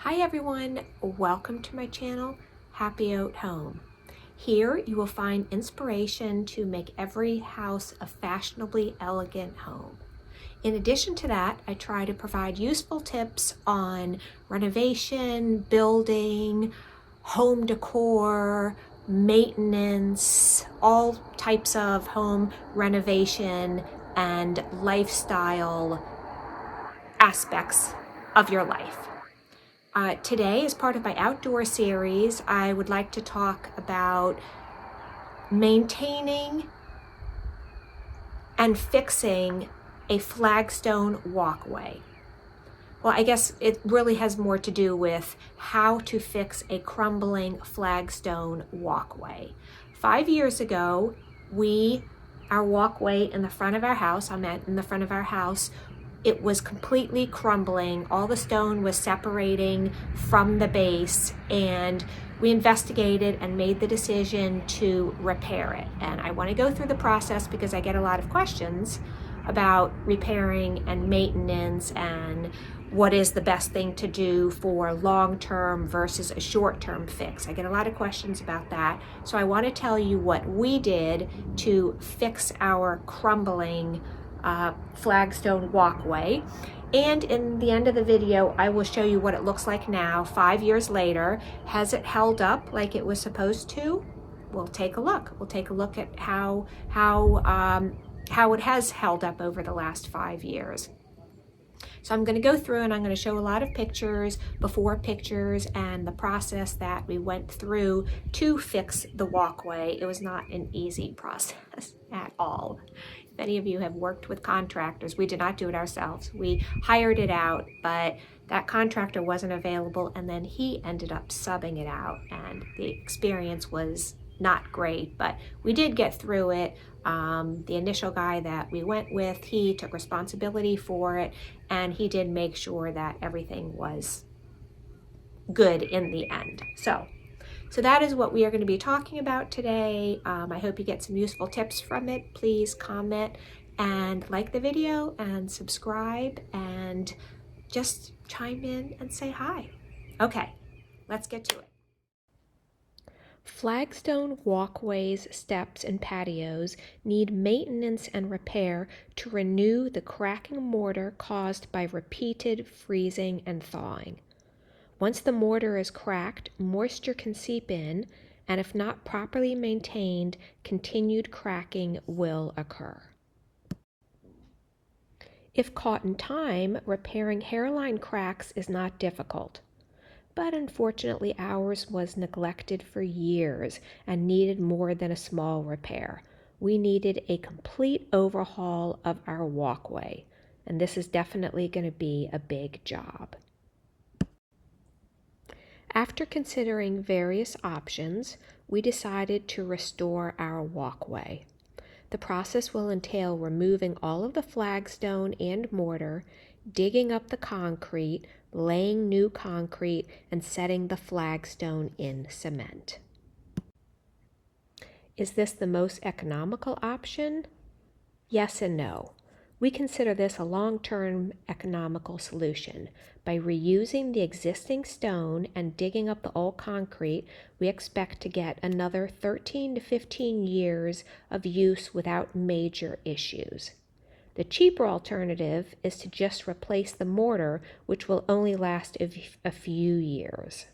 Hi everyone, welcome to my channel, Patio Home. Here you will find inspiration to make every house a fashionably elegant home. In addition to that, I try to provide useful tips on renovation, building, home decor, maintenance, all types of home renovation and lifestyle aspects of your life. Today, as part of my outdoor series, I would like to talk about maintaining and fixing a flagstone walkway. Well, I guess it really has more to do with how to fix a crumbling flagstone walkway. 5 years ago, our walkway in the front of our house, it was completely crumbling. All the stone was separating from the base, and we investigated and made the decision to repair it. And I want to go through the process because I get a lot of questions about repairing and maintenance and what is the best thing to do for long-term versus a short-term fix. I get a lot of questions about that. So I want to tell you what we did to fix our crumbling flagstone walkway. And in the end of the video, I will show you what it looks like now, 5 years later. Has it held up like it was supposed to? We'll take a look. We'll take a look at how it has held up over the last 5 years. So I'm going to go through and I'm going to show a lot of pictures, before pictures, and the process that we went through to fix the walkway. It was not an easy process at all. If any of you have worked with contractors, we did not do it ourselves. We hired it out, but that contractor wasn't available, and then he ended up subbing it out, and the experience was not great, but we did get through it. The initial guy that we went with, he took responsibility for it, and he did make sure that everything was good in the end. So that is what we are going to be talking about today. I hope you get some useful tips from it. Please comment and like the video and subscribe and just chime in and say hi. Okay, let's get to it. Flagstone walkways, steps, and patios need maintenance and repair to renew the cracking mortar caused by repeated freezing and thawing. Once the mortar is cracked, moisture can seep in, and if not properly maintained, continued cracking will occur. If caught in time, repairing hairline cracks is not difficult. But unfortunately, ours was neglected for years and needed more than a small repair. We needed a complete overhaul of our walkway, and this is definitely going to be a big job. After considering various options, we decided to restore our walkway. The process will entail removing all of the flagstone and mortar, digging up the concrete, laying new concrete, and setting the flagstone in cement. Is this the most economical option? Yes and no. We consider this a long-term economical solution. By reusing the existing stone and digging up the old concrete, we expect to get another 13 to 15 years of use without major issues. The cheaper alternative is to just replace the mortar, which will only last a few years.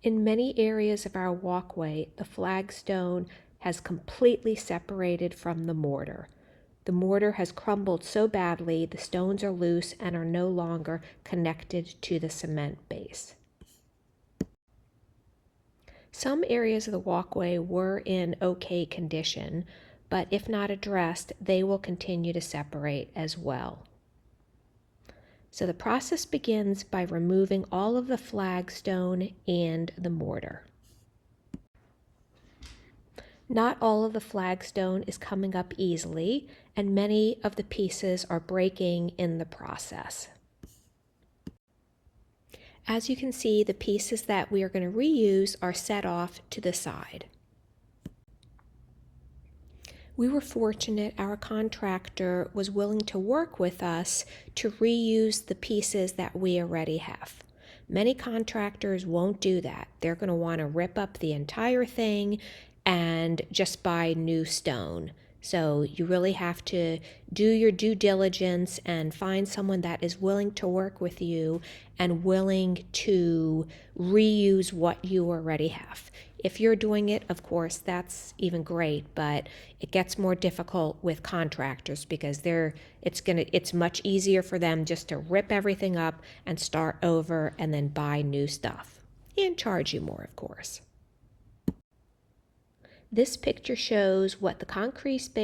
In many areas of our walkway, the flagstone has completely separated from the mortar. The mortar has crumbled so badly the stones are loose and are no longer connected to the cement base. Some areas of the walkway were in okay condition, but if not addressed, they will continue to separate as well. So the process begins by removing all of the flagstone and the mortar. Not all of the flagstone is coming up easily, and many of the pieces are breaking in the process. As you can see, the pieces that we are going to reuse are set off to the side. We were fortunate our contractor was willing to work with us to reuse the pieces that we already have. Many contractors won't do that. They're going to want to rip up the entire thing and just buy new stone. So you really have to do your due diligence and find someone that is willing to work with you and willing to reuse what you already have. If you're doing it, of course, that's even great, but it gets more difficult with contractors because it's much easier for them just to rip everything up and start over and then buy new stuff and charge you more, of course. This picture shows what the concrete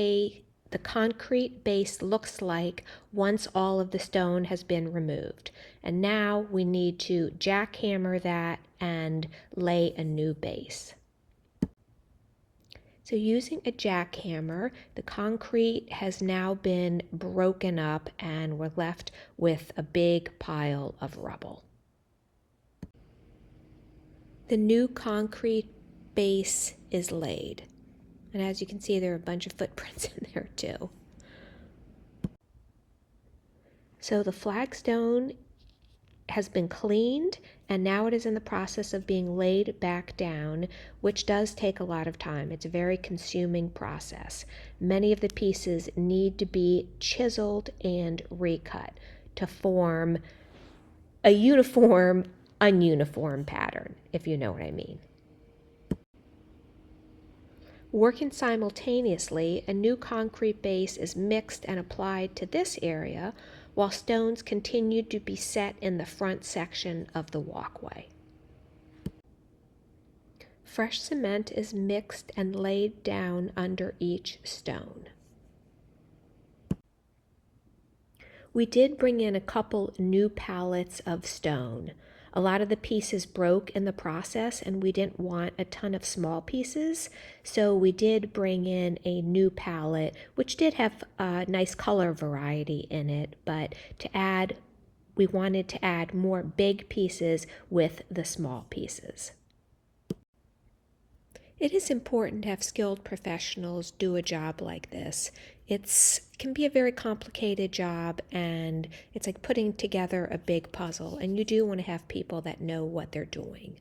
base looks like once all of the stone has been removed. And now we need to jackhammer that and lay a new base. So using a jackhammer, the concrete has now been broken up and we're left with a big pile of rubble. The new concrete base is laid. And as you can see, there are a bunch of footprints in there too. So the flagstone has been cleaned and now it is in the process of being laid back down, which does take a lot of time. It's a very consuming process. Many of the pieces need to be chiseled and recut to form a uniform, ununiform pattern, if you know what I mean. Working simultaneously, a new concrete base is mixed and applied to this area, while stones continue to be set in the front section of the walkway. Fresh cement is mixed and laid down under each stone. We did bring in a couple new pallets of stone. A lot of the pieces broke in the process and we didn't want a ton of small pieces, so we did bring in a new pallet, which did have a nice color variety in it, but we wanted to add more big pieces with the small pieces. It is important to have skilled professionals do a job like this. It can be a very complicated job and it's like putting together a big puzzle, and you do want to have people that know what they're doing.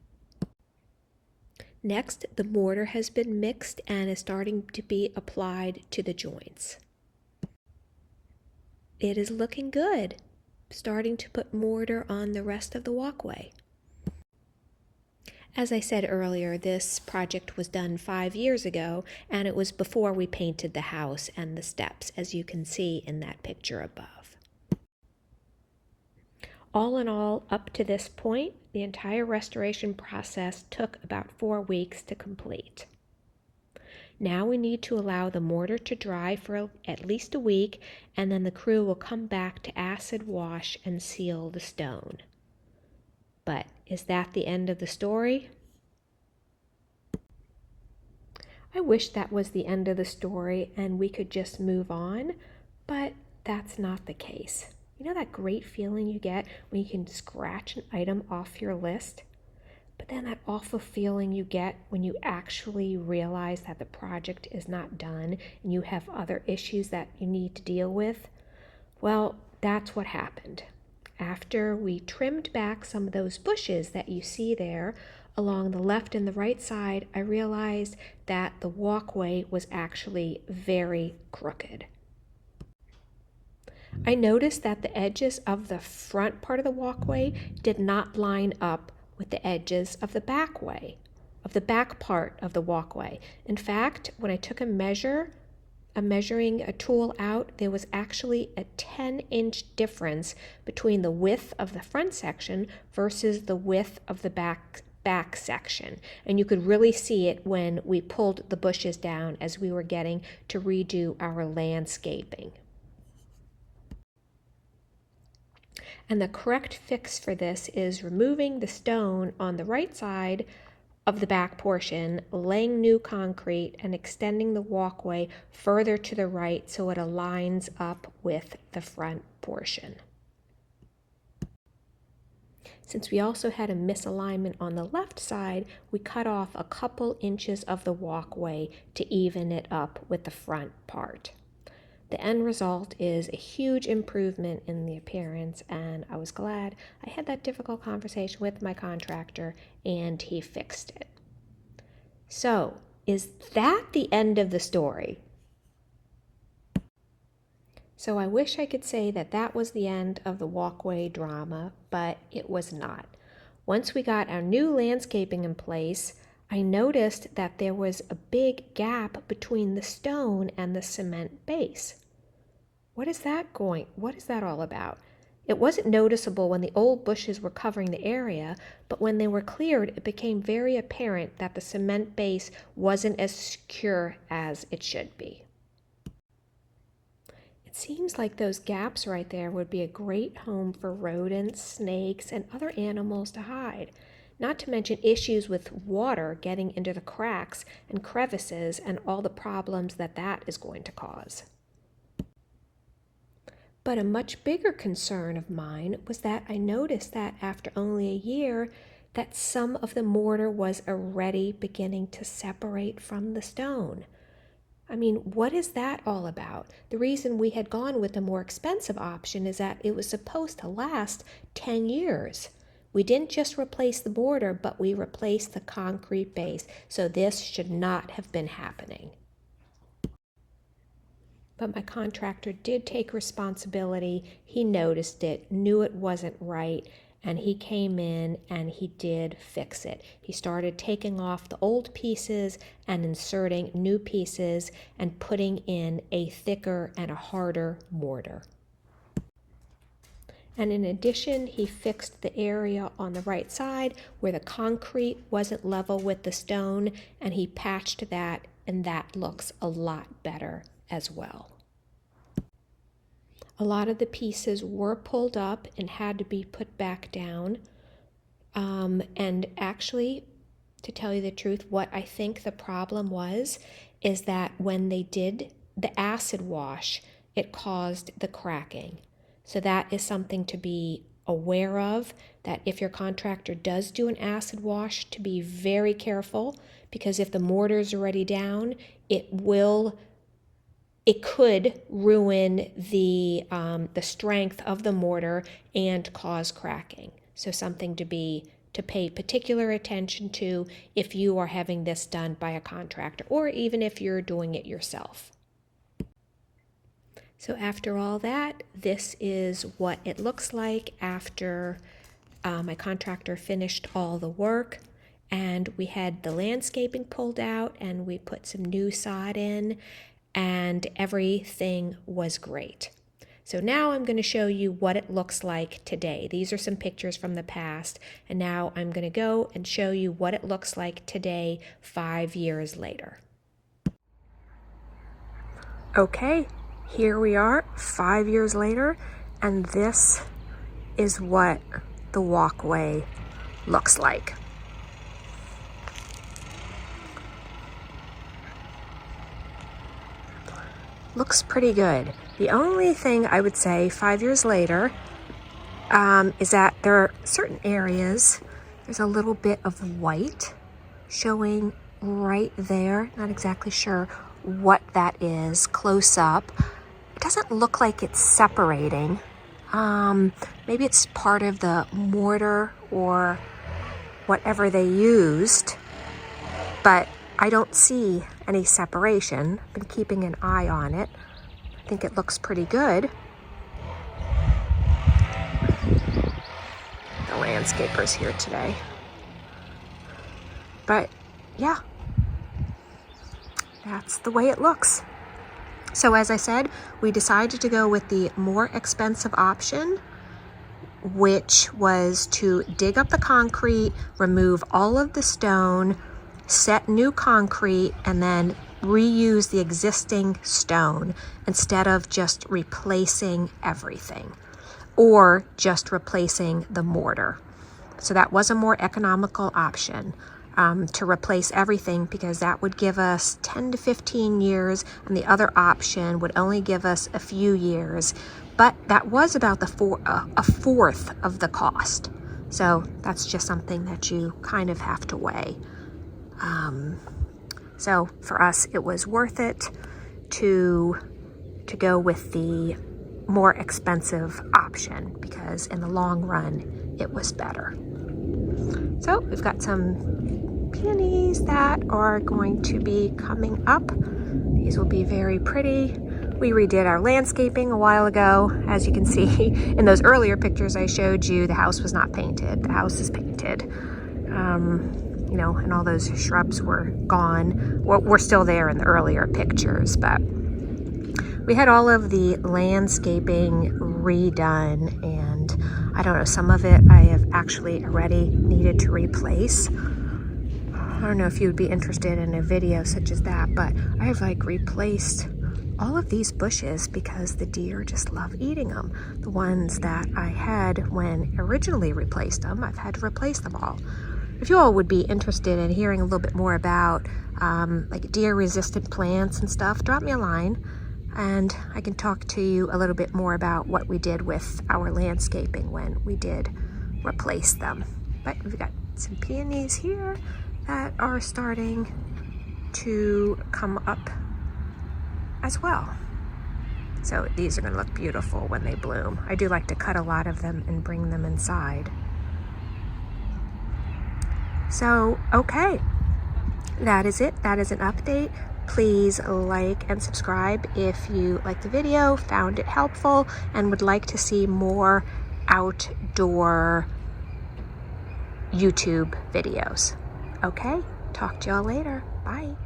Next, the mortar has been mixed and is starting to be applied to the joints. It is looking good. Starting to put mortar on the rest of the walkway. As I said earlier, this project was done 5 years ago, and it was before we painted the house and the steps, as you can see in that picture above. All in all, up to this point, the entire restoration process took about 4 weeks to complete. Now we need to allow the mortar to dry for at least a week, and then the crew will come back to acid wash and seal the stone. But is that the end of the story? I wish that was the end of the story and we could just move on, but that's not the case. You know that great feeling you get when you can scratch an item off your list? But then that awful feeling you get when you actually realize that the project is not done and you have other issues that you need to deal with? Well, that's what happened. After we trimmed back some of those bushes that you see there along the left and the right side, I realized that the walkway was actually very crooked. I noticed that the edges of the front part of the walkway did not line up with the edges of the back part of the walkway. In fact, when I took a measuring tool out, there was actually a 10-inch difference between the width of the front section versus the width of the back section. And you could really see it when we pulled the bushes down as we were getting to redo our landscaping. And the correct fix for this is removing the stone on the right side of the back portion, laying new concrete, and extending the walkway further to the right so it aligns up with the front portion. Since we also had a misalignment on the left side, we cut off a couple inches of the walkway to even it up with the front part. The end result is a huge improvement in the appearance, and I was glad I had that difficult conversation with my contractor and he fixed it. So, is that the end of the story? So I wish I could say that that was the end of the walkway drama, but it was not. Once we got our new landscaping in place, I noticed that there was a big gap between the stone and the cement base. What is that all about? It wasn't noticeable when the old bushes were covering the area, but when they were cleared, it became very apparent that the cement base wasn't as secure as it should be. It seems like those gaps right there would be a great home for rodents, snakes, and other animals to hide. Not to mention issues with water getting into the cracks and crevices and all the problems that is going to cause. But a much bigger concern of mine was that I noticed that after only a year, that some of the mortar was already beginning to separate from the stone. I mean, what is that all about? The reason we had gone with the more expensive option is that it was supposed to last 10 years. We didn't just replace the mortar, but we replaced the concrete base, so this should not have been happening. But my contractor did take responsibility. He noticed it, knew it wasn't right, and he came in and he did fix it. He started taking off the old pieces and inserting new pieces and putting in a thicker and a harder mortar. And in addition, he fixed the area on the right side where the concrete wasn't level with the stone, and he patched that, and that looks a lot better as well. A lot of the pieces were pulled up and had to be put back down. And actually, to tell you the truth, what I think the problem was is that when they did the acid wash, it caused the cracking. So that is something to be aware of, that if your contractor does do an acid wash, to be very careful, because if the mortar is already down, it could ruin the strength of the mortar and cause cracking. So something to pay particular attention to if you are having this done by a contractor, or even if you're doing it yourself. So after all that, this is what it looks like after my contractor finished all the work. And we had the landscaping pulled out and we put some new sod in, and everything was great. So now I'm going to show you what it looks like today. These are some pictures from the past, and now I'm going to go and show you what it looks like today, 5 years later. Okay, here we are 5 years later, and this is what the walkway looks like. Looks pretty good. The only thing I would say 5 years later is that there are certain areas, there's a little bit of white showing right there. Not exactly sure what that is close up. It doesn't look like it's separating. Maybe it's part of the mortar or whatever they used, but I don't see any separation. I've been keeping an eye on it. I think it looks pretty good. The landscaper's here today. But yeah, that's the way it looks. So as I said, we decided to go with the more expensive option, which was to dig up the concrete, remove all of the stone, set new concrete, and then reuse the existing stone instead of just replacing everything or just replacing the mortar. So that was a more economical option to replace everything, because that would give us 10 to 15 years, and the other option would only give us a few years. But that was about a fourth of the cost. So that's just something that you kind of have to weigh. So for us, it was worth it to go with the more expensive option because in the long run, it was better. So we've got some peonies that are going to be coming up. These will be very pretty. We redid our landscaping a while ago. As you can see in those earlier pictures I showed you, the house was not painted. The house is painted. You know, and all those shrubs were gone. Well, we're still there in the earlier pictures, but we had all of the landscaping redone, and I don't know, some of it I have actually already needed to replace. I don't know if you would be interested in a video such as that, but I have like replaced all of these bushes because the deer just love eating them. The ones that I had when originally replaced them, I've had to replace them all. If you all would be interested in hearing a little bit more about like deer resistant plants and stuff, drop me a line and I can talk to you a little bit more about what we did with our landscaping when we did replace them. But we've got some peonies here that are starting to come up as well. So these are going to look beautiful when they bloom. I do like to cut a lot of them and bring them inside. So, okay, that is it. That is an update. Please like and subscribe if you liked the video, found it helpful, and would like to see more outdoor YouTube videos. Okay, talk to y'all later. Bye.